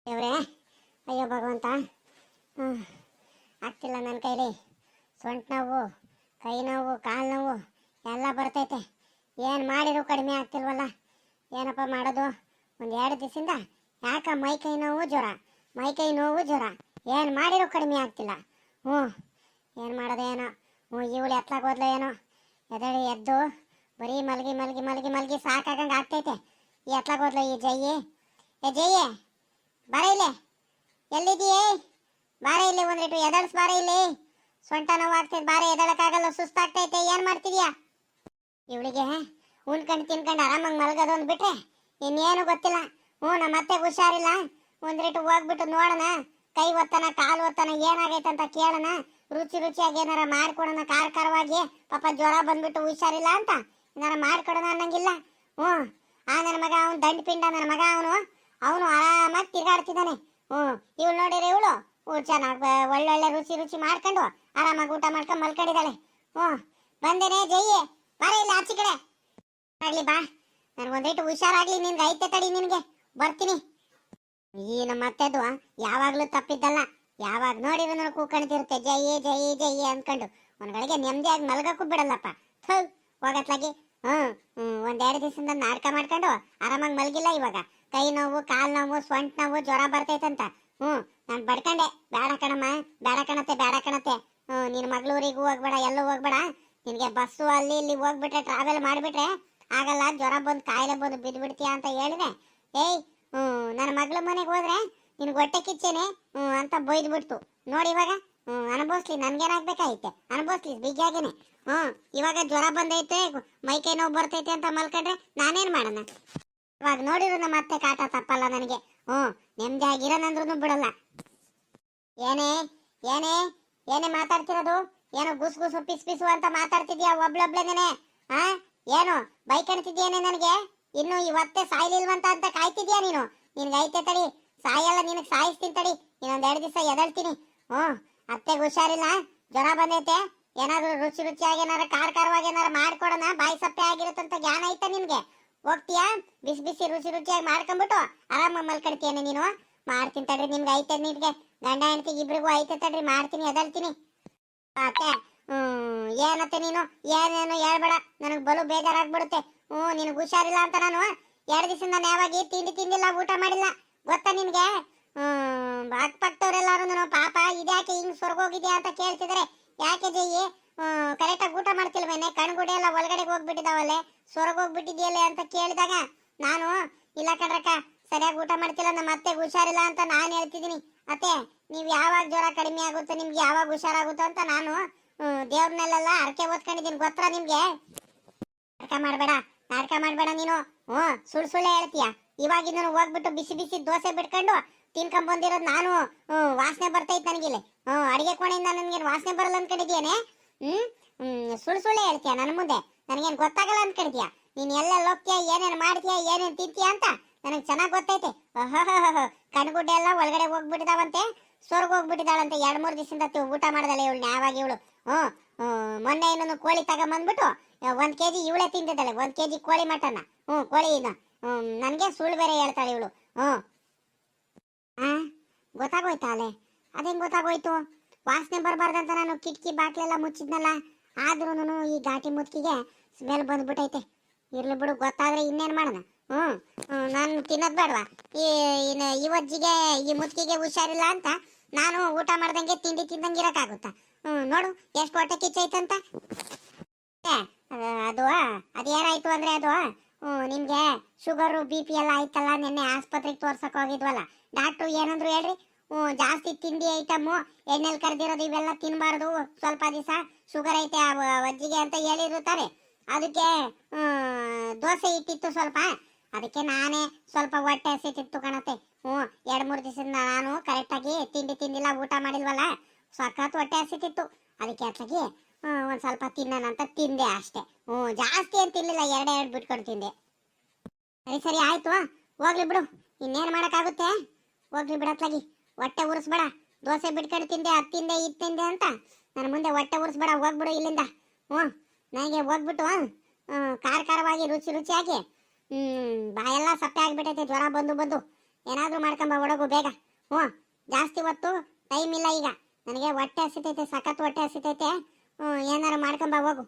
ದೇವ್ರೇ, ಅಯ್ಯೋ ಭಗವಂತ, ಆಗ್ತಿಲ್ಲ ನನ್ನ ಕೈಲಿ. ಸೊಂಟ ನೋವು, ಕೈ ನೋವು, ಕಾಲು ನೋವು ಎಲ್ಲ ಬರ್ತೈತೆ. ಏನು ಮಾಡಿರೂ ಕಡಿಮೆ ಆಗ್ತಿಲ್ವಲ್ಲ. ಏನಪ್ಪ ಮಾಡೋದು? ಒಂದು 2 ದಿವಸದಿಂದ ಯಾಕೆ ಮೈಕೈ ನೋವು ಜ್ವರ ಏನು ಮಾಡಿರೂ ಕಡಿಮೆ ಆಗ್ತಿಲ್ಲ. ಏನು ಮಾಡೋದು ಏನೋ. ಇವಳು ಎತ್ಲಾಗ ಹೋದ್ಲು ಏನೋ. ಎದ್ದು ಬರೀ ಮಲಗಿ ಸಾಕಾಗಂಗೆ ಆಗ್ತೈತೆ. ಎತ್ಲಾಗ ಹೋದ್ಲು ಈ ಜಯ್ಯಿ. ಜಯ್ಯೇ, ಬಾರ ಇಲ್ಲಿ. ಎಲ್ಲಿದೀಯೇ? ಬಾರ ಇಲ್ಲಿ, ಒಂದಿಟ್ಟು ಎದಳ್ಸ್ ಬಾರ ಇಲ್ಲಿ. ಸೊಂಟ ನೋವಾಗ್ತೈತೆ, ಬಾರ ಎದಳಕ್ಕಾಗಲ್ಲ, ಸುಸ್ತಾಗ್ತೈತೆ. ಏನು ಮಾಡ್ತಿದ್ಯಾ? ಇವಳಿಗೆ ಉಣ್ಕಂಡು ತಿನ್ಕಂಡು ಆರಾಮಾಗಿ ಮಲಗೋದೊಂದು ಬಿಟ್ರೆ ಇನ್ನೇನು ಗೊತ್ತಿಲ್ಲ. ನಮ್ಮ ಅತ್ತೆಗೆ ಹುಷಾರಿಲ್ಲ. ಒಂದಿಟ್ಟು ಹೋಗ್ಬಿಟ್ಟು ನೋಡೋಣ, ಕೈ ಒತ್ತನ ಕಾಲು ಒತ್ತನ ಏನಾಗೈತೆ ಅಂತ ಕೇಳೋಣ. ರುಚಿಯಾಗಿ ಏನಾರ ಮಾಡ್ಕೊಡೋಣ, ಖಾರವಾಗಿ. ಪಾಪ ಜ್ವರ ಬಂದ್ಬಿಟ್ಟು ಹುಷಾರಿಲ್ಲ ಅಂತ ಏನಾರ ಮಾಡ್ಕೊಡೋಣ ಅನ್ನಂಗಿಲ್ಲ. ನನ್ನ ಮಗ ಅವನು ದಂಡಪಿಂಡ, ನನ್ನ ಮಗ ಅವನು ಆರಾಮಾಗಿ ತಿರ್ಗಾಡ್ತಿದ್ದಾನೆ. ಇವಳು ನೋಡಿರಿ, ಇವಳು ಚೆನ್ನಾಗಿ ಒಳ್ಳೊಳ್ಳೆ ರುಚಿ ಮಾಡ್ಕೊಂಡು ಆರಾಮಾಗಿ ಊಟ ಮಾಡ್ಕೊಂಡು ಮಲ್ಕೊಂಡಿದ್ದಾಳೆ. ಬಂದೇನೆ ಜಯ್ಯೆ, ಬಾರ ಇಲ್ಲಿ ಆಚೆ ಕಡೆ. ಆಗ್ಲಿ ಬಾ, ನನಗೊಂದೈಟು ಹುಷಾರಾಗ್ಲಿ. ನಿನ್ಗೆ ಐತೆ ತಡಿ, ನಿನಗೆ ಬರ್ತೀನಿ. ಈ ನಮ್ಮ ಅತ್ತೆದು ಯಾವಾಗ್ಲೂ ತಪ್ಪಿದ್ದಲ್ಲ. ಯಾವಾಗ ನೋಡಿದ್ರು ನನಗೆ ಕೂಕಣ್ತಿರುತ್ತೆ, ಜಯ್ಯೆ ಅಂದ್ಕೊಂಡು. ಒಂದ್ಗಳಿಗೆ ನೆಮ್ಮದಿಯಾಗಿ ಮಲ್ಗಕ್ಕೂ ಬಿಡಲ್ಲಪ್ಪ. ಹೋಗತ್ಲಾಗಿ. 1-2 ದಿವಸದಿಂದ ನಾಟಕ ಮಾಡ್ಕೊಂಡು ಆರಾಮಾಗಿ ಮಲಗಿಲ್ಲ. ಇವಾಗ ಕೈ ನೋವು, ಕಾಲು ನೋವು, ಸೊಂಟ ನೋವು, ಜ್ವರ ಬರ್ತೈತಂತ. ನಾನು ಬಡ್ಕಂಡೆ. ಬೇಡ ಕಣಮ್ಮ, ಬೇಡ ಕಣತ್ತೆ. ನಿನ್ನ ಮಗಳೂರಿಗೂ ಹೋಗ್ಬೇಡ, ಎಲ್ಲೂ ಹೋಗ್ಬೇಡ. ನಿನಗೆ ಬಸ್ಸು ಅಲ್ಲಿ ಇಲ್ಲಿ ಹೋಗ್ಬಿಟ್ರೆ, ಟ್ರಾವೆಲ್ ಮಾಡಿಬಿಟ್ರೆ ಆಗಲ್ಲ, ಜ್ವರ ಬಂದು ಕಾಯಿಲೆ ಬಂದು ಬಿದ್ದುಬಿಡ್ತೀಯ ಅಂತ ಹೇಳಿದೆ. ನನ್ನ ಮಗಳ ಮನೆಗೆ ಹೋದ್ರೆ ನಿನ್ಗೆ ಹೊಟ್ಟೆ ಕಿಚ್ಚೇನೆ ಅಂತ ಬೈದ್ಬಿಡ್ತು. ನೋಡಿ ಇವಾಗ ಅನುಭವಿಸ್ಲಿ. ನನ್ಗೇನಾಗ್ಬೇಕಾಯ್ತೆ? ಅನುಭವಿಸ್ಲಿ ಬಿಗಿಯಾಗೇನೆ. ಇವಾಗ ಜ್ವರ ಬಂದೈತೆ, ಮೈಕೈ ನೋವು ಬರ್ತೈತೆ ಅಂತ ಮಲ್ಕೊಂಡ್ರೆ ನಾನೇನ್ ಮಾಡೋಣ? ಇವಾಗ ನೋಡಿದ್ರು ನಮ್ಮ ಅತ್ತೆ ಕಾಟ ತಪ್ಪಲ್ಲ ನನಗೆ. ನೆಮ್ಮದಿ ಆಗಿರೋನಂದ್ರೂ ಬಿಡಲ್ಲ. ಏನೇ ಮಾತಾಡ್ತಿರೋದು? ಏನೋ ಗುಸು ಪಿಸು ಅಂತ ಮಾತಾಡ್ತಿದ್ಯಾ ಒಬ್ಳೊಬ್ಳೇನೆ? ಏನು ಬೈಕಣ್ತಿದ್ಯೇನೆ ನನಗೆ? ಇನ್ನು ಇವತ್ತೇ ಸಾಯ್ಲಿಲ್ವಂತ ಅಂತ ಕಾಯ್ತಿದ್ಯಾ ನೀನು? ನಿನ್ಗೆ ಐತೆ ತಡಿ, ಸಾಯಲ್ಲ, ನಿನಗೆ ಸಾಯಿಸ್ತೀನಿ ತಡಿ. ಇನ್ನೊಂದ್ 2 ದಿವಸ ಎದಳ್ತೀನಿ. ಅತ್ತೆಗೆ ಹುಷಾರಿಲ್ಲ, ಜ್ವರ ಬಂದೈತೆ. ಏನಾದ್ರು ರುಚಿಯಾಗಿ ಏನಾರ ಖಾರವಾಗಿ ಏನಾರ ಮಾಡ್ಕೊಡೋಣ, ಬಾಯಿ ಸಪ್ಪೆ ಆಗಿರುತ್ತಂತ ಜ್ಞಾನ ಐತೆ ನಿನ್ಗೆ? ಹೋಗ್ತೀಯಾ? ಬಿಸಿ ರುಚಿಯಾಗಿ ಮಾಡ್ಕೊಂಡ್ಬಿಟ್ಟು ಆರಾಮಾಗಿ ಮಲ್ಕೊಡ್ತೀಯನೆ ನೀನು? ಮಾಡ್ತೀನಿ ತಡ್ರಿ, ನಿಮ್ಗೆ ಐತೆ. ನಿನ್ಗೆ ಗಂಡ ಹೆಂಡತಿ ಇಬ್ರಿಗೂ ಐತೆ ತಡ್ರಿ, ಮಾಡ್ತೀನಿ, ಎದಳ್ತೀನಿ. ಅತ್ತೆ, ಏನತ್ತೆ ನೀನು? ಏನೇನು ಹೇಳ್ಬೇಡ, ನನಗೆ ಬಲು ಬೇಜಾರಾಗ್ಬಿಡುತ್ತೆ. ನಿನಗೆ ಹುಷಾರಿಲ್ಲ ಅಂತ ನಾನು 2 ದಿವಸದಿಂದ ನೇವಾಗಿ ತಿಂದಿಲ್ಲ, ಊಟ ಮಾಡಿಲ್ಲ. ಗೊತ್ತಾ ನಿನ್ಗೆ? ಅಕ್ಕಪಕ್ಕದವ್ರೆಲ್ಲಾರು ಪಾಪ ಇದ್ಯಾಕೆ ಹಿಂಗ್ ಸೊರ್ಗೋಗಿದ್ಯಾ ಅಂತ ಕೇಳ್ತಿದಾರೆ. ಯಾಕೆ ಜಯ್ಯಿ ಕರೆಕ್ಟಾಗಿ ಊಟ ಮಾಡ್ತಿಲ್ವೇನೆ? ಕಣ್ಗುಡಿ ಎಲ್ಲ ಒಳಗಡೆ ಹೋಗ್ಬಿಟ್ಟಿದಾವಲ್ಲೇ, ಸೊರಗೋಗ್ಬಿಟ್ಟಿದ್ಯಲ್ಲೇ ಅಂತ ಕೇಳಿದಾಗ ನಾನು ಇಲ್ಲ ಕಣ್ರಕ್ಕ, ಸರಿಯಾಗಿ ಊಟ ಮಾಡ್ತಿಲ್ಲ, ನಮ್ಮ ಅತ್ತೆಗೆ ಹುಷಾರಿಲ್ಲ ಅಂತ ನಾನು ಹೇಳ್ತಿದ್ದೀನಿ. ಅತ್ತೆ, ನೀವು ಯಾವಾಗ ಜ್ವರ ಕಡಿಮೆ ಆಗುತ್ತೆ, ನಿಮ್ಗೆ ಯಾವಾಗ ಹುಷಾರಾಗುತ್ತೋ ಅಂತ ನಾನು ದೇವ್ರನ್ನೆಲ್ಲ ಅರಕೆ ಓದ್ಕೊಂಡಿದ್ದೀನಿ. ಗೊತ್ತಾ ನಿಮ್ಗೆ? ನಾಟಕ ಮಾಡ್ಬೇಡ ನೀನು. ಸುಳ್ಳೆ ಹೇಳ್ತೀಯ. ಇವಾಗಿಂದ ಹೋಗ್ಬಿಟ್ಟು ಬಿಸಿ ದೋಸೆ ಬಿಟ್ಕೊಂಡು ತಿನ್ಕೊಂಡ್ ಬಂದಿರೋದು ನಾನು. ವಾಸನೆ ಬರ್ತೈತೆ ನನಗಿಲ್ಲಿ. ಅಡಿಗೆ ಕೋಣೆಯಿಂದ ನನ್ಗೇನು ವಾಸನೆ ಬರಲ್ಲ ಅನ್ಕೊಂಡಿದ್ಯೇನೆ? ಸುಳ್ಳೆ ಹೇಳ್ತೀಯ ನನ್ನ ಮುಂದೆ. ನನಗೇನು ಗೊತ್ತಾಗಲ್ಲ ಅನ್ಕೊಂಡಿದ್ಯಾ? ನೀನ್ ಎಲ್ಲೆಲ್ಲ ಹೋಗ್ತೀಯ, ಏನೇನು ಮಾಡ್ತೀಯ, ಏನೇನು ತಿಂತೀಯ ಅಂತ ನನಗೆ ಚೆನ್ನಾಗಿ ಗೊತ್ತೈತೆ. ಕಣ್ಗುಡ್ಡೆ ಎಲ್ಲ ಒಳಗಡೆ ಹೋಗ್ಬಿಟ್ಟಿದಾವಂತೆ, ಹೋಗ್ಬಿಟ್ಟಿದಾಳಂತೆ. 2-3 ದಿವಸದಿಂದ ಊಟ ಮಾಡ್ದಲ್ಲ ಇವಳು ನ್ಯಾಯವಾಗಿ. ಇವಳು ಮೊನ್ನೆ ಇನ್ನೊಂದು ಕೋಳಿ ತಗೊಂಬಂದ್ಬಿಟ್ಟು 1 kg ಇವಳೆ ತಿಂದಿದ್ದಾಳೆ. 1 kg ಕೋಳಿ ಮಟನ್ನ. ಕೋಳಿನ ನನಗೆ ಸುಳ್ಳು ಬೇರೆ ಹೇಳ್ತಾಳೆ ಇವಳು. ಗೊತ್ತಾಗೋಯ್ತಾ ಅಲ್ಲೇ? ಅದೇನು ಗೊತ್ತಾಗೋಯ್ತು? ವಾಸನೆ ಬರಬಾರ್ದಂತ ನಾನು ಕಿಟಕಿ ಬಾಕ್ಲೆಲ್ಲ ಮುಚ್ಚಿದ್ನಲ್ಲ, ಆದ್ರೂ ಈ ಘಾಟಿ ಮುತ್ಕಿಗೆ ಸ್ಮೆಲ್ ಬಂದ್ಬಿಟ್ಟೈತೆ. ಇರ್ಲಿ ಬಿಡು, ಗೊತ್ತಾದ್ರೆ ಇನ್ನೇನು ಮಾಡೋಣ. ನಾನು ತಿನ್ನೋದು ಬೇಡವಾ? ಈ ವಜ್ಜಿಗೆ, ಈ ಮುತ್ಕಿಗೆ ಹುಷಾರಿಲ್ಲ ಅಂತ ನಾನು ಊಟ ಮಾಡ್ದಂಗೆ ತಿಂಡಿ ತಿಂದಂಗೆ ಇರೋಕ್ಕಾಗುತ್ತಾ? ನೋಡು ಎಷ್ಟು ಹೊಟ್ಟೆ ಕಿಚ್ಚೈತಂತ. ಅದೇನಾಯ್ತು ಅಂದ್ರೆ ನಿಮ್ಗೆ ಶುಗರು BP ಎಲ್ಲ ಆಯ್ತಲ್ಲ. ನಿನ್ನೆ ಆಸ್ಪತ್ರೆಗೆ ತೋರ್ಸಕ್ ಹೋಗಿದ್ವಲ್ಲ, ಡಾಕ್ಟ್ರು ಏನಂದ್ರು ಹೇಳ್ರಿ? ಜಾಸ್ತಿ ತಿಂಡಿ ಐಟಮು, ಎಣ್ಣೆಲಿ ಕರೆದಿರೋದು ಇವೆಲ್ಲ ತಿನ್ಬಾರ್ದು, ಸ್ವಲ್ಪ ದಿವಸ ಶುಗರ್ ಐತೆ ಅಜ್ಜಿಗೆ ಅಂತ ಹೇಳಿರುತ್ತಾರೆ. ಅದಕ್ಕೆ ದೋಸೆ ಇಟ್ಟಿತ್ತು ಸ್ವಲ್ಪ, ಅದಕ್ಕೆ ನಾನೇ ಸ್ವಲ್ಪ ಹೊಟ್ಟೆ ಹಸಿತಿತ್ತು ಕಣತೆ. 2-3 ದಿವಸದಿಂದ ನಾನು ಕರೆಕ್ಟಾಗಿ ತಿಂದಿಲ್ಲ, ಊಟ ಮಾಡಿಲ್ವಲ್ಲ, ಸಖತ್ ಹೊಟ್ಟೆ ಹಸಿತಿತ್ತು. ಅದಕ್ಕೆ ಅತ್ಲಾಗಿ ಒಂದ್ ಸ್ವಲ್ಪ ತಿನ್ನೋಣ ಅಂತ ತಿಂದೆ ಅಷ್ಟೇ. ಜಾಸ್ತಿ ಏನು ತಿನ್ಲಿಲ್ಲ, 2 ಬಿಟ್ಕೊಂಡು ತಿಂದೆ. ಸರಿ ಆಯ್ತು, ಹೋಗ್ಲಿ ಬಿಡು, ಇನ್ನೇನು ಮಾಡೋಕ್ಕಾಗುತ್ತೆ? ಹೋಗ್ಲಿ ಬಿಡತ್ಲಾಗಿ, ಹೊಟ್ಟೆ ಉರಿಸ್ಬೇಡ. ದೋಸೆ ಬಿಟ್ಕೊಂಡು ತಿಂದೆ, ಅದು ತಿಂದೆ, ಇದು ತಿಂದೆ ಅಂತ ನನ್ನ ಮುಂದೆ ಹೊಟ್ಟೆ ಉರಿಸ್ಬೇಡ. ಹೋಗ್ಬಿಡು ಇಲ್ಲಿಂದ. ನನಗೆ ಹೋಗ್ಬಿಟ್ಟು ಖಾರವಾಗಿ ರುಚಿಯಾಗಿ ಬಾಯೆಲ್ಲ ಸಪ್ಪೆ ಆಗಿಬಿಟ್ಟೈತೆ ಜ್ವರ ಬಂದು. ಏನಾದರೂ ಮಾಡ್ಕೊಂಬ ಒಳಗು ಬೇಗ. ಹ್ಞೂ ಜಾಸ್ತಿ ಹೊತ್ತು ಟೈಮ್ ಇಲ್ಲ ಈಗ. ನನಗೆ ಹೊಟ್ಟೆ ಹಸಿತೈತೆ, ಸಖತ್ ಹೊಟ್ಟೆ ಹಸಿತೈತೆ. ಏನಾರು ಮಾಡ್ಕೊಂಬ ಹೋಗು.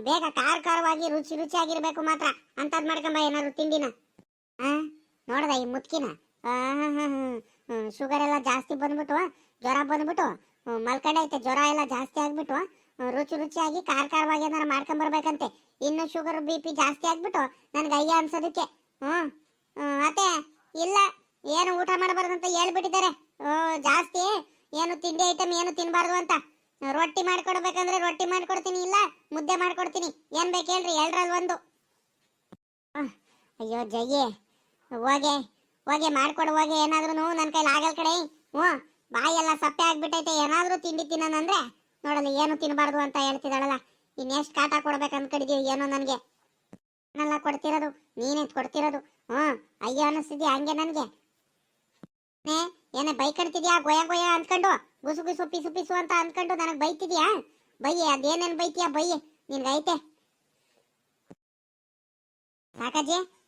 ಬೇಗ ಖಾರವಾಗಿ ರುಚಿಯಾಗಿರ್ಬೇಕು ಮಾತ್ರ. ಅಂಥದ್ದು ಮಾಡ್ಕೊಂಬ ಏನಾದ್ರು ತಿಂಡಿನ. ನೋಡ್ದ ಈ ಮುತ್ಕಿನ ಶುಗರ್ ಎಲ್ಲ ಜಾಸ್ತಿ ಬಂದ್ಬಿಟ್ಟು, ಜ್ವರ ಬಂದ್ಬಿಟ್ಟು ಮಲ್ಕೊಂಡೈತೆ. ಜ್ವರ ಎಲ್ಲ ಜಾಸ್ತಿ ಆಗ್ಬಿಟ್ಟು ರುಚಿಯಾಗಿ ಖಾರವಾಗಿ ಏನಾರು ಮಾಡ್ಕೊಂಬರ್ಬೇಕಂತೆ. ಇನ್ನು ಶುಗರ್ BP ಜಾಸ್ತಿ ಆಗ್ಬಿಟ್ಟು ನನಗೆ ಅಯ್ಯ ಅನ್ಸೋದಕ್ಕೆ. ಅತ್ತೆ ಇಲ್ಲ, ಏನು ಊಟ ಮಾಡಬಾರ್ದಂತ ಹೇಳ್ಬಿಟ್ಟಿದ್ದಾರೆ. ಜಾಸ್ತಿ ಏನು ತಿಂಡಿ ಐಟಮ್ ಏನು ತಿನ್ಬಾರ್ದು ಅಂತ. ರೊಟ್ಟಿ ಮಾಡ್ಕೊಡ್ಬೇಕಂದ್ರೆ ರೊಟ್ಟಿ ಮಾಡ್ಕೊಡ್ತೀನಿ, ಇಲ್ಲ ಮುದ್ದೆ ಮಾಡ್ಕೊಡ್ತೀನಿ. ಏನ್ ಬೇಕು ಹೇಳ್ರಿ, ಎಲ್ರಲ್ಲಿ ಒಂದು. ಅಯ್ಯೋ ಜಯ್ಯೆ, ಹೋಗೆ ಮಾಡ್ಕೊಡು ಹೋಗಿ. ಏನಾದ್ರೂ ನನ್ನ ಕೈಲಿ ಆಗಲ್ ಕಡೆ. ಬಾಯೆಲ್ಲ ಸಪ್ಪೆ ಆಗ್ಬಿಟ್ಟೈತೆ. ಏನಾದ್ರೂ ತಿಂಡಿ ತಿನ್ನೋಣಂದ್ರೆ ನೋಡಲ್ಲ ಏನು ತಿನ್ನಬಾರ್ದು ಅಂತ ಹೇಳ್ತಿದ್ದಾಳಲ್ಲ. ಇನ್ನೆಷ್ಟು ಕಾಟ ಕೊಡ್ಬೇಕು ಅನ್ಕಡಿದೀವಿ ಏನೋ. ನನಗೆ ನಾನೆಲ್ಲ ಕೊಡ್ತಿರೋದು, ನೀನೇ ಕೊಡ್ತಿರೋದು. ಅಯ್ಯೋ ಅನ್ನಿಸ್ತಿದ್ಯಾ ಹಂಗೆ ನನಗೆ. ಏನೇ ಬೈಕಡ್ತಿದ್ಯಾ ಗೊಯ ಅಂದ್ಕೊಂಡು, ಗುಸು ಪಿಸು ಅಂತ ಅಂದ್ಕೊಂಡು ನನಗೆ ಬೈತಿದ್ಯಾ? ಬೈಯೆ, ಅದೇನೇನು ಬೈತೀಯಾ ಬೈಯೆ, ನಿನ್ಗೈತೆ.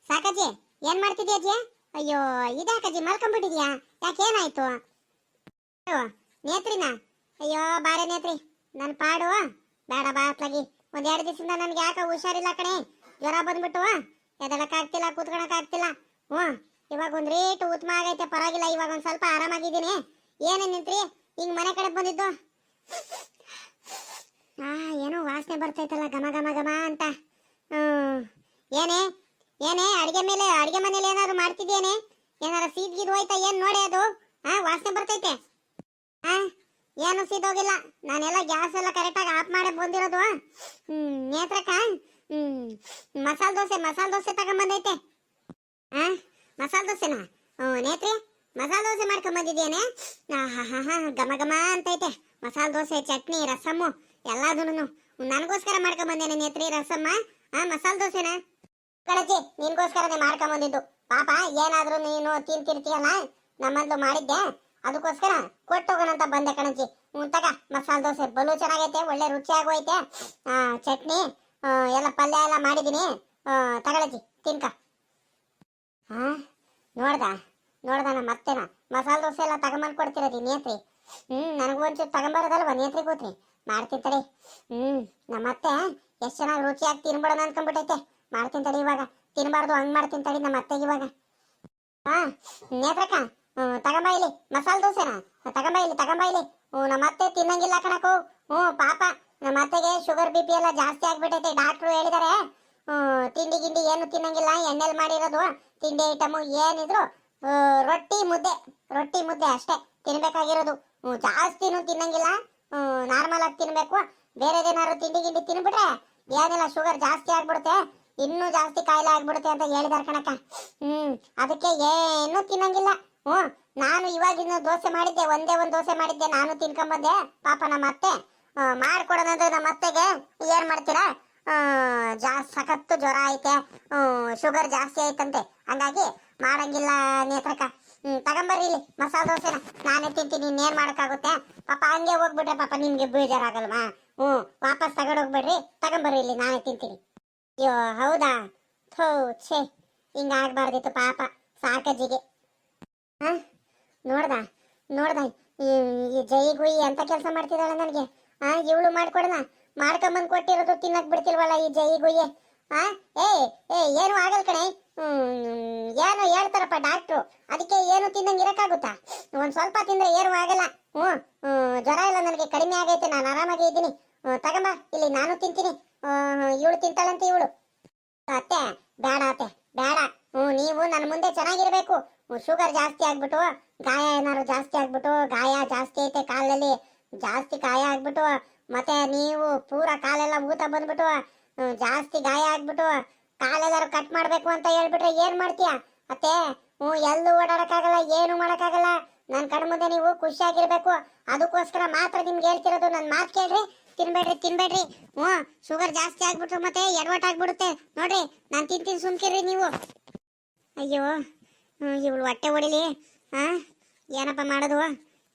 ಸಾಕಾಜಿ ಏನ್ ಮಾಡ್ತಿದ್ಯಾ ಅಜ್ಜಿ? ಅಯ್ಯೋ ಇದಾಕಜ್ಜಿ ಮಲ್ಕೊಂಡ್ಬಿಟ್ಟಿದ್ಯಾ? ಯಾಕೇನಾಯ್ತು? ನೇತ್ರಿನ? ಅಯ್ಯೋ ಬಾರೆ ನೇತ್ರಿ, ನನ್ನ ಪಾಡು ಬೇಡ ಬಾ ಅತ್ಲಾಗಿ. 1-2 ದಿವಸದಿಂದ ನನ್ಗೆ ಯಾಕೆ ಹುಷಾರಿಲ್ಲ ಕಣೆ. ಜ್ವರ ಬಂದ್ಬಿಟ್ಟು ಎದಳಕ್ಕಾಗ್ತಿಲ್ಲ, ಕೂತ್ಕೊಳಕ್ಕಾಗ್ತಿಲ್ಲ. ಇವಾಗ ಒಂದ್ ರೇಟ್ ಉತ್ತಮ ಆಗೈತೆ, ಪರವಾಗಿಲ್ಲ. ಇವಾಗ ಒಂದ್ ಸ್ವಲ್ಪ ಆರಾಮಾಗಿದ್ದೀನಿ. ಏನೇ ನಿಂತ್ರಿ ಹಿಂಗ್ ಮನೆ ಕಡೆ ಬಂದಿದ್ದು? ಏನೋ ವಾಸನೆ ಬರ್ತೈತಲ್ಲ, ಘಮ ಅಂತ. ಏನೇ ಅಡಿಗೆ ಮನೇಲಿ ಏನಾದ್ರು ಮಾಡ್ತಿದ್ಯೇನೆ? ಏನಾರ ಸೀದ್ಗಿದ್ ಹೋಯ್ತಾ ಏನ್ ನೋಡಿ? ಅದು ವಾಸನೆ ಬರ್ತೈತೆ. ಏನು ಸೀದೋಗಿಲ್ಲ, ನಾನೆಲ್ಲ ಗ್ಯಾಸ್ ಎಲ್ಲ ಕರೆಕ್ಟಾಗಿ ಆಫ್ ಮಾಡಿ ಬಂದಿರೋದು. ನೇತ್ರಕ್ಕ ಮಸಾಲೆ ದೋಸೆ ತಗೊಂಬಂದೈತೆ. ಮಸಾಲೆ ದೋಸೆನಾ? ನೇತ್ರಿ ಮಸಾಲೆ ದೋಸೆ ಮಾಡ್ಕೊಂಬಂದಿದ್ದೇನೆ. ಘಮ ಅಂತೈತೆ. ಮಸಾಲೆ ದೋಸೆ, ಚಟ್ನಿ, ರಸಮ್ಮು ಎಲ್ಲದೂನು ನನಗೋಸ್ಕರ ಮಾಡ್ಕೊಂಬಂದೇನೆ ನೇತ್ರಿ. ರಸಮ್ಮ ಮಸಾಲೆ ದೋಸೆನಾ? ಕಣಜಿ ನಿನ್ಗೋಸ್ಕರನೇ ಮಾಡ್ಕೊಂಬಂದಿದ್ದು. ಪಾಪ ಏನಾದ್ರೂ ನೀನು ತಿಂತಿರ್ತೀಯಲ್ಲ, ನಮ್ಮಂದು ಮಾಡಿದ್ದೆ, ಅದಕ್ಕೋಸ್ಕರ ಕೊಟ್ಟೋಗೋಣಂತ ಬಂದೆ ಕಣಜಿ. ತಗ ಮಸಾಲೆ ದೋಸೆ ಬಲು ಚೆನ್ನಾಗೈತೆ, ಒಳ್ಳೆ ರುಚಿಯಾಗೋಯ್ತೆ. ಚಟ್ನಿ ಎಲ್ಲ ಪಲ್ಯ ಎಲ್ಲ ಮಾಡಿದ್ದೀನಿ, ತಗೊಳಜಿ ತಿನ್ಕ. ನೋಡ್ದ ಮತ್ತೆನಾ ಮಸಾಲೆ ದೋಸೆ ಎಲ್ಲ ತಗೊಂಬಂದು ಕೊಡ್ತಿರೋದಿ ನೇತ್ರಿ? ನನಗೂ ಒಂಚೂರು ತಗೊಂಬರೋದಲ್ವ ನೇತ್ರಿ ಕೂತ್ರಿ? ಮಾಡ್ತೀನಿ ತಡಿ. ನಮ್ಮತ್ತೆ ಎಷ್ಟು ಚೆನ್ನಾಗಿ ರುಚಿಯಾಗಿ ತಿನ್ಬಿಡೋಣ ಅನ್ಕೊಂಡ್ಬಿಟ್ಟೈತೆ. ಮಾಡ್ತೀನಿ ತಡಿ, ಇವಾಗ ತಿನ್ಬಾರ್ದು ಹಂಗ್ ಮಾಡ್ತೀನಿ ತಡಿ ನಮ್ಮ ಅತ್ತೆಗೆ ಇವಾಗ. ನೇತ್ರಕ್ಕ ತಗೊಂಬ ಇಲ್ಲಿ ಮಸಾಲೆ ದೋಸೆನಾ? ತಗೊಂಬ ಇಲ್ಲಿ. ನಮ್ಮ ಅತ್ತೆ ತಿನ್ನಂಗಿಲ್ಲ ಕಣಕು. ಪಾಪ ನಮ್ಮ ಅತ್ತೆಗೆ ಶುಗರ್ BP ಎಲ್ಲ ಜಾಸ್ತಿ ಆಗ್ಬಿಟ್ಟೈತೆ. ಡಾಕ್ಟ್ರು ಹೇಳಿದಾರೆ ತಿಂಡಿ ಗಿಂಡಿ ಏನು ತಿನ್ನಂಗಿಲ್ಲ, ಎಣ್ಣೆಲ್ ಮಾಡಿರೋದು ತಿಂಡಿ ಐಟಮು ಏನಿದ್ರು ರೊಟ್ಟಿ ಮುದ್ದೆ ಅಷ್ಟೇ ತಿನ್ಬೇಕಾಗಿರೋದು. ಜಾಸ್ತಿನೂ ತಿನ್ನಂಗಿಲ್ಲ, ನಾರ್ಮಲ್ ಆಗಿ ತಿನ್ಬೇಕು. ಬೇರೆದೇನಾದ್ರು ತಿಂಡಿ ಗಿಂಡಿ ತಿನ್ಬಿಟ್ರೆ ಏನಿಲ್ಲ, ಶುಗರ್ ಜಾಸ್ತಿ ಆಗ್ಬಿಡುತ್ತೆ, ಇನ್ನೂ ಜಾಸ್ತಿ ಕಾಯಿಲೆ ಆಗ್ಬಿಡುತ್ತೆ ಅಂತ ಹೇಳಿದಾರೆ ಕಣಕ್ಕ. ಅದಕ್ಕೆ ಏನು ತಿನ್ನಂಗಿಲ್ಲ. ನಾನು ಇವಾಗಿನ ದೋಸೆ ಮಾಡಿದ್ದೆ, ಒಂದೇ ಒಂದು ದೋಸೆ ಮಾಡಿದ್ದೆ, ನಾನು ತಿನ್ಕೊಂಬಂದೆ. ಪಾಪ ನಮ್ಮ ಅತ್ತೆ ಮಾಡ್ಕೊಡೋದಂದ್ರೆ ನಮ್ಮ ಅತ್ತೆಗೆ ಏನ್ ಮಾಡ್ತೀರಾ, ಸಖತ್ತು ಜ್ವರ ಐತೆ, ಶುಗರ್ ಜಾಸ್ತಿ ಐತಂತೆ, ಹಂಗಾಗಿ ಮಾಡಂಗಿಲ್ಲ ನೇತ್ರಕ್ಕ. ತಗೊಂಬರ್ರಿ ಇಲ್ಲಿ ಮಸಾಲೆ ದೋಸೆನ, ನಾನೇ ತಿಂತೀನಿ, ಇನ್ನೇನ್ ಮಾಡಕ್ಕಾಗುತ್ತೆ. ಪಾಪ ಹಂಗೆ ಹೋಗ್ಬಿಟ್ರೆ ಪಾಪ ನಿಮ್ಗೆ ಬೇಜಾರಾಗಲ್ವಾ? ವಾಪಸ್ ತಗೊಂಡೋಗ್ಬೇಡ್ರಿ, ತಗೊಂಬರ್ರಿ ಇಲ್ಲಿ, ನಾನೇ ತಿಂತೀನಿ. ಅಯ್ಯೋ ಹೌದಾ? ಛೇ, ಹಿಂಗಾಗ್ಬಾರ್ದಿತ್ತು ಪಾಪ ಸಾಕಜ್ಜಿಗೆ. ನೋಡ್ದ ಈ ಜೈಗುಯಿ ಅಂತ ಕೆಲಸ ಮಾಡ್ತಿದ್ದಾಳೆ ನನಗೆ. ಇವಳು ಮಾಡ್ಕೊಡೋಣ, ಮಾಡ್ಕೊಂಬಂದು ಕೊಟ್ಟಿರೋದು ತಿನ್ನಕ್ ಬಿಡ್ತಿಲ್ವಲ್ಲ ಈ ಜೈಗುಯ್ಯೆ. ಏನು ಆಗಲ್ ಕಣೆ. ಏನು ಹೇಳ್ತಾರಪ್ಪ ಡಾಕ್ಟ್ರು, ಅದಕ್ಕೆ ಏನು ತಿನ್ನಂಗೆ ಇರಕ್ಕಾಗುತ್ತಾ? ಒಂದ್ ಸ್ವಲ್ಪ ತಿಂದ್ರೆ ಏನು ಆಗಲ್ಲ. ಜ್ವರ ಎಲ್ಲ ನನಗೆ ಕಡಿಮೆ ಆಗೈತೆ, ನಾನು ಆರಾಮಾಗಿ ಇದ್ದೀನಿ. ತಗೊಂಬ ಇಲ್ಲಿ, ನಾನು ತಿಂತೀನಿ. ಇವಳು ತಿಂತಾಳಂತೆ ಇವಳು. ಅತ್ತೆ ಬೇಡ, ನೀವು ನನ್ನ ಮುಂದೆ ಚೆನ್ನಾಗಿರ್ಬೇಕು. ಶುಗರ್ ಜಾಸ್ತಿ ಆಗ್ಬಿಟ್ಟು, ಗಾಯ ಏನಾದ್ರು ಜಾಸ್ತಿ ಆಗ್ಬಿಟ್ಟು, ಗಾಯ ಜಾಸ್ತಿ ಐತೆ ಕಾಲಲ್ಲಿ, ಜಾಸ್ತಿ ಗಾಯ ಆಗ್ಬಿಟ್ಟು, ಮತ್ತೆ ನೀವು ಪೂರ ಕಾಲೆಲ್ಲ ಊತ ಬಂದ್ಬಿಟ್ಟು ಜಾಸ್ತಿ ಗಾಯ ಆಗ್ಬಿಟ್ಟು ಕಾಲೆಲ್ಲಾರು ಕಟ್ ಮಾಡ್ಬೇಕು ಅಂತ ಹೇಳ್ಬಿಟ್ರೆ ಏನ್ ಮಾಡ್ತೀಯ ಅತ್ತೆ? ಎಲ್ಲೂ ಓಡಾಡಕ್ಕಾಗಲ್ಲ, ಏನು ಮಾಡಕ್ಕಾಗಲ್ಲ. ನನ್ನ ಕಣ್ ಮುಂದೆ ನೀವು ಖುಷಿಯಾಗಿರ್ಬೇಕು, ಅದಕ್ಕೋಸ್ಕರ ಮಾತ್ರ ನಿಮ್ಗೆ ಹೇಳ್ತಿರೋದು. ನನ್ನ ಮಾತು ಕೇಳ್ರಿ, ತಿನ್ಬೇಡ್ರಿ. ಶುಗರ್ ಜಾಸ್ತಿ ಆಗ್ಬಿಟ್ರು ಮತ್ತೆ ಎಡವಟ್ ಆಗ್ಬಿಡುತ್ತೆ ನೋಡ್ರಿ. ನಾನು ತಿಂತೀನಿ, ಸುಮ್ಕಿರ್ರಿ ನೀವು. ಅಯ್ಯೋ ಇವಳು ಹೊಟ್ಟೆ ಹೊಡಿಲಿ. ಏನಪ್ಪ ಮಾಡೋದು?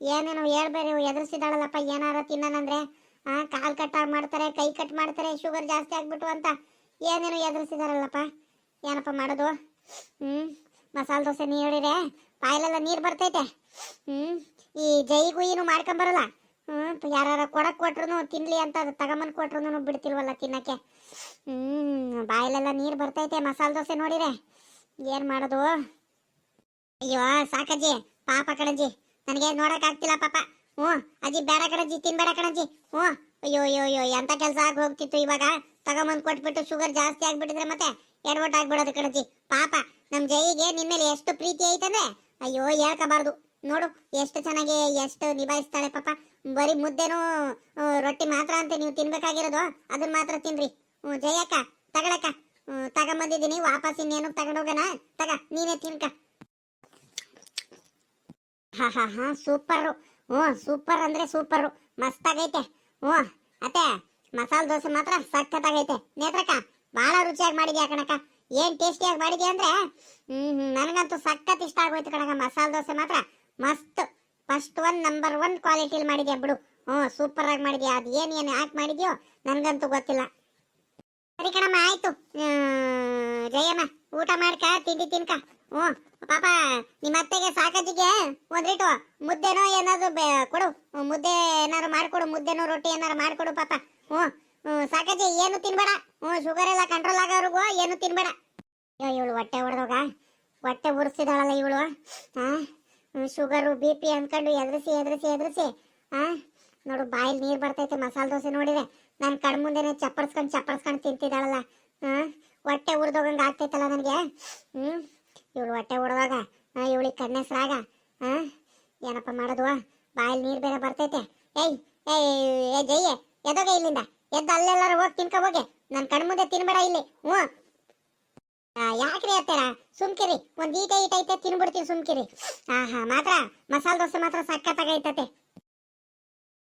ಏನೇನೋ ಹೇಳ್ಬೇಡಿ, ಎದುರಿಸಿದಾಳಲ್ಲಪ್ಪ ಏನಾರ ತಿನ್ನೋಣಂದ್ರೆ. ಕಾಲ್ ಕಟ್ ಮಾಡ್ತಾರೆ, ಕೈ ಕಟ್ ಮಾಡ್ತಾರೆ, ಶುಗರ್ ಜಾಸ್ತಿ ಆಗ್ಬಿಟ್ಟು ಅಂತ ಏನೇನೋ ಎದುರಿಸಿದಾರಲ್ಲಪ್ಪ. ಏನಪ್ಪ ಮಾಡೋದು? ಮಸಾಲೆ ದೋಸೆ ನೀ ಹೇಳಿರೆ ಬಾಯಲ್ಲೆಲ್ಲ ನೀರು ಬರ್ತೈತೆ. ಈ ಜೈಗೂ ಏನು ಮಾಡ್ಕೊಂಬರಲ್ಲ. ಯಾರ ಕೊಡಕ್ ಕೊಟ್ರು ತಿನ್ಲಿ ಅಂತ ತಗೊಂಬಂದ್ ಕೊಟ್ರು ಬಿಡ್ತಿಲ್ವಲ್ಲ ತಿನ್ನಕ್ಕೆ. ಬಾಯಲ್ಲೆಲ್ಲ ನೀರು ಬರ್ತೈತೆ ಮಸಾಲೆ ದೋಸೆ ನೋಡಿರೆ ಏನ್ ಮಾಡೋದು. ಅಯ್ಯೋ ಸಾಕಜ್ಜಿ, ಪಾಪ ಕಣಜ್ಜಿ, ನನಗೆ ನೋಡಕ್ ಆಗ್ತಿಲ್ಲ ಪಾಪ. ಅಜ್ಜಿ ಬೇಡ ಕಣಜ್ಜಿ, ತಿನ್ಬೇಡ ಕಣಜ್ಜಿ. ಅಯ್ಯೋ ಅಯ್ಯೋ ಅಯ್ಯೋ ಎಂತ ಕೆಲಸ ಆಗಿ ಹೋಗ್ತಿತ್ತು. ಇವಾಗ ತಗೊಂಬಂದ್ ಕೊಟ್ಬಿಟ್ಟು ಶುಗರ್ ಜಾಸ್ತಿ ಆಗ್ಬಿಟ್ಟಿದ್ರೆ ಮತ್ತೆ ಎಡವಟ್ ಆಗ್ಬಿಡೋದು ಕಣಜ್ಜಿ. ಪಾಪ ನಮ್ ಜೈಗೆ ನಿಮ್ಮೇಲೆ ಎಷ್ಟು ಪ್ರೀತಿ ಐತಂದ್ರೆ ಅಯ್ಯೋ ಹೇಳ್ಕಬಾರ್ದು. ನೋಡು ಎಷ್ಟು ಚೆನ್ನಾಗಿ ಎಷ್ಟು ನಿಭಾಯಿಸ್ತಾಳೆ ಪಾಪ. ಬರೀ ಮುದ್ದೆನೂ ರೊಟ್ಟಿ ಮಾತ್ರ ಅಂತ ನೀವು ತಿನ್ಬೇಕಾಗಿರೋದು, ಅದನ್ನ ಮಾತ್ರ ತಿನ್ರಿ. ಜಯಕ್ಕ ತಗೊಳಕ್ಕ, ತಗೊಂಬಂದಿದ್ದೀನಿ ವಾಪಸ್. ಇನ್ನೇನು ತಗೊಂಡೋಗಣ, ತಗ ನೀನೇ ತಿನ್ಕ. ಹಾ ಸೂಪರು. ಸೂಪರ್ ಅಂದ್ರೆ ಸೂಪರು, ಮಸ್ತಾಗೈತೆ. ಅತ್ತೆ ಮಸಾಲೆ ದೋಸೆ ಮಾತ್ರ ಸಖತ್ತಾಗೈತೆ. ನೇತ್ರಕ್ಕ ಬಹಳ ರುಚಿಯಾಗಿ ಮಾಡಿದ್ಯಾ ಕಣಕ್ಕ. ಏನ್ ಟೇಸ್ಟಿಯಾಗಿ ಮಾಡಿದ್ಯಾ ಅಂದ್ರೆ ನನಗಂತೂ ಸಖತ್ ಇಷ್ಟ ಆಗೋಯ್ತು ಕಣಕ್ಕ. ಮಸಾಲೆ ದೋಸೆ ಮಾತ್ರ ಮಸ್ತ್, ಫಸ್ಟ್ ಒನ್ ನಂಬರ್ ಒನ್ ಕ್ವಾಲಿಟಿಲಿ ಮಾಡಿದ್ಯಾ ಬಿಡು. ಸೂಪರ್ ಆಗಿ ಮಾಡಿದ್ಯಾ. ಅದು ಏನ್ ಯಾಕೆ ಮಾಡಿದ್ಯೋ ನನಗಂತೂ ಗೊತ್ತಿಲ್ಲ. ಸರಿ ಕಣಮ್ಮ, ಆಯ್ತು. ಜಯಮ್ಮ ಊಟ ಮಾಡ್ಕ, ತಿಂಡಿ ತಿನ್ಕ. ಪಾಪ ನಿಮ್ಮ ಅತ್ತೆಗೆ ಸಾಕಜ್ಜಿಗೆ ಒಂದ್ರಿಟ್ಟು ಮುದ್ದೆನೋ ಏನಾದ್ರು ಕೊಡು, ಮುದ್ದೆ ಏನಾರು ಮಾಡ್ಕೊಡು, ಮುದ್ದೆನೋ ರೊಟ್ಟಿ ಏನಾರು ಮಾಡ್ಕೊಡು ಪಾಪ. ಸಾಕಜ್ಜಿ ಏನು ತಿನ್ಬೇಡ. ಶುಗರ್ ಎಲ್ಲ ಕಂಟ್ರೋಲ್ ಆಗೋವರೆಗೂ ಏನು ತಿನ್ಬೇಡ. ಅಯ್ಯೋ ಇವಳು ಹೊಟ್ಟೆ ಹೊಡೆದೋಗ, ಹೊಟ್ಟೆ ಉರ್ಸಿದಾಳಲ್ಲ ಇವಳು. ಶುಗರು ಬಿ ಪಿ ಅಂದ್ಕೊಂಡು ಎದುರಿಸಿ ಎದುರಿಸಿ ಎದುರಿಸಿ ನೋಡು ಬಾಯಲ್ಲಿ ನೀರು ಬರ್ತೈತೆ. ಮಸಾಲೆ ದೋಸೆ ನೋಡಿದ್ರೆ ನಾನು ಕಣ್ಮುಂದೆನೆ ಚಪ್ಪರ್ಸ್ಕೊಂಡು ತಿಂತಿದ್ದಾಳಲ್ಲ. ಹೊಟ್ಟೆ ಉರ್ದೋಗಂಗೆ ಆಗ್ತೈತಲ್ಲ ನನಗೆ. ಇವಳು ಹೊಟ್ಟೆ ಹೊಡೆದಾಗ ಇವಳಿಗೆ ಕಣ್ಣೆಸ್ರಾಗ ಏನಪ್ಪ ಮಾಡೋದು. ಬಾಯಲ್ಲಿ ನೀರು ಬೇರೆ ಬರ್ತೈತೆ. ಏಯ್ ಏ ಜಯ್ಯೆ ಎದೋಗೆ ಇಲ್ಲಿಂದ, ಎದ್ದು ಅಲ್ಲೆಲ್ಲಾರು ಹೋಗಿ ತಿನ್ಕೊ ಹೋಗಿ. ನನ್ನ ಕಣ್ಮುಂದೆ ತಿನ್ಬೇಡ ಇಲ್ಲಿ. ಯಾಕ್ರಿ ಅತ್ತಾರ, ಸುಮ್ಕಿರಿ. ಒಂದ್ ಈಟ ಐತೆ ತಿನ್ಬಿಡ್ತೀನಿ, ಸುಮ್ಕಿರಿ. ಮಾತ್ರ ಮಸಾಲೆ ದೋಸೆ ಮಾತ್ರ ಸಖತ್ತಾಗೈತತೆ.